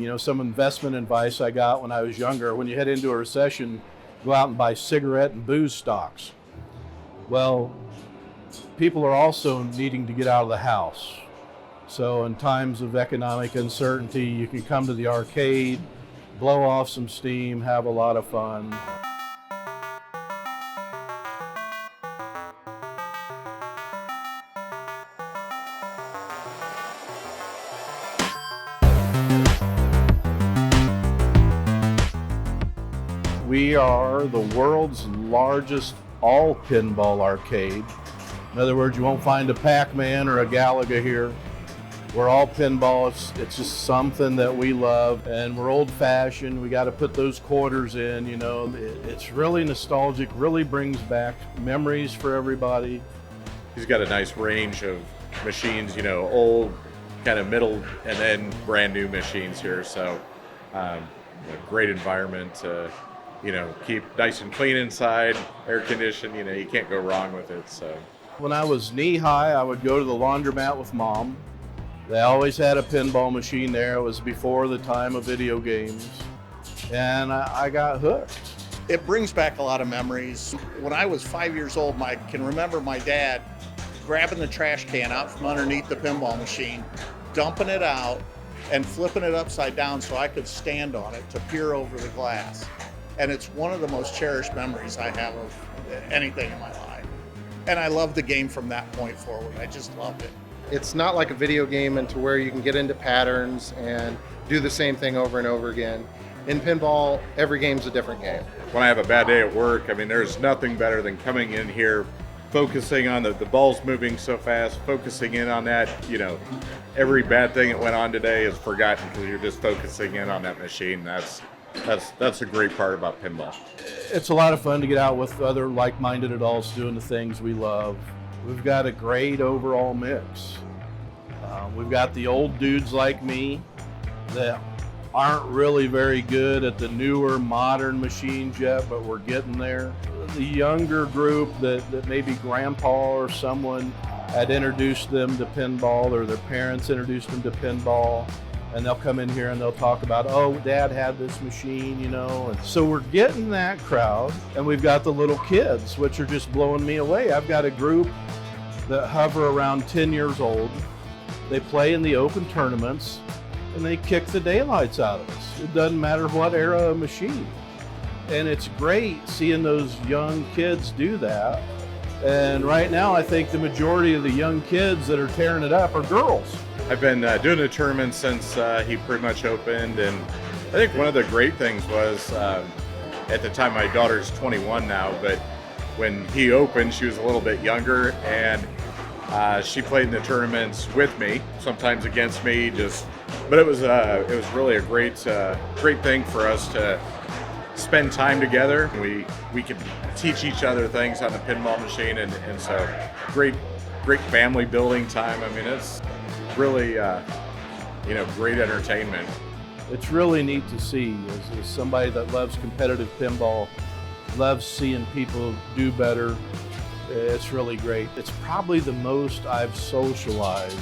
You know, some investment advice I got when I was younger, when you head into a recession, go out and buy cigarette and booze stocks. Well, people are also needing to get out of the house. So in times of economic uncertainty, you can come to the arcade, blow off some steam, have a lot of fun. We are the world's largest all-pinball arcade. In other words, you won't find a Pac-Man or a Galaga here. We're all pinball. It's just something that we love, and we're old-fashioned. We got to put those quarters in, you know. It's really nostalgic, really brings back memories for everybody. He's got a nice range of machines, you know, old, kind of middle, and then brand new machines here. So, a great environment to, you know, keep nice and clean inside, air conditioned, you know, you can't go wrong with it. So when I was knee-high, I would go to the laundromat with Mom. They always had a pinball machine there. It was before the time of video games, and I got hooked. It brings back a lot of memories. When I was 5 years old, I can remember my dad grabbing the trash can out from underneath the pinball machine, dumping it out, and flipping it upside down so I could stand on it to peer over the glass. And it's one of the most cherished memories I have of anything in my life. And I love the game from that point forward. I just loved it. It's not like a video game into where you can get into patterns and do the same thing over and over again. In pinball, every game's a different game. when I have a bad day at work, I mean, there's nothing better than coming in here, focusing on the ball's moving so fast, focusing in on that, you know, every bad thing that went on today is forgotten because you're just focusing in on that machine. That's a great part about pinball. It's a lot of fun to get out with other like-minded adults doing the things we love. We've got a great overall mix. We've got the old dudes like me that aren't really very good at the newer modern machines yet, but we're getting there. The younger group that maybe grandpa or someone had introduced them to pinball, or their parents introduced them to pinball, and they'll come in here and they'll talk about, oh, Dad had this machine, you know. And so we're getting that crowd, and we've got the little kids, which are just blowing me away. I've got a group that hover around 10 years old. They play in the open tournaments, and they kick the daylights out of us. It doesn't matter what era of machine. And it's great seeing those young kids do that. And right now, I think the majority of the young kids that are tearing it up are girls. I've been doing a tournament since he pretty much opened, and I think one of the great things was, at the time, my daughter's 21 now, but when he opened, she was a little bit younger, and she played in the tournaments with me, sometimes against me, but it was really a great thing for us to spend time together. We could teach each other things on the pinball machine, and so great family building time. I mean, it's really great entertainment. It's really neat to see as somebody that loves competitive pinball, loves seeing people do better. It's really great. It's probably the most I've socialized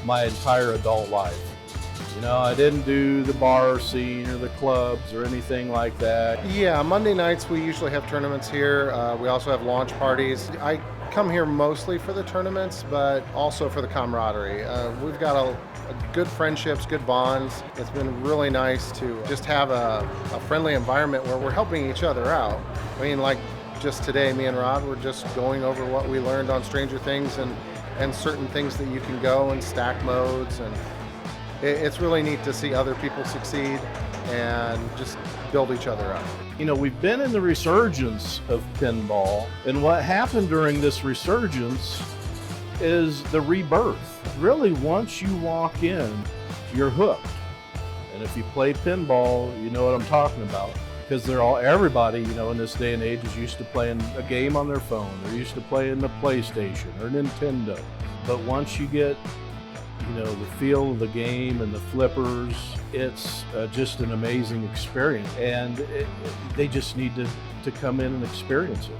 my entire adult life. You know, I didn't do the bar scene or the clubs or anything like that. Yeah, Monday nights we usually have tournaments here. We also have launch parties. I come here mostly for the tournaments, but also for the camaraderie. We've got a good friendships, good bonds. It's been really nice to just have a friendly environment where we're helping each other out. I mean, like just today, me and Rod were just going over what we learned on Stranger Things and certain things that you can go and stack modes, and it's really neat to see other people succeed and just build each other up. You know, we've been in the resurgence of pinball, and what happened during this resurgence is the rebirth. Really, once you walk in, you're hooked. And if you play pinball, you know what I'm talking about. Because everybody, you know, in this day and age is used to playing a game on their phone. They're used to playing the PlayStation or Nintendo. But once you get, you know, the feel of the game and the flippers, it's just an amazing experience. And they just need to come in and experience it.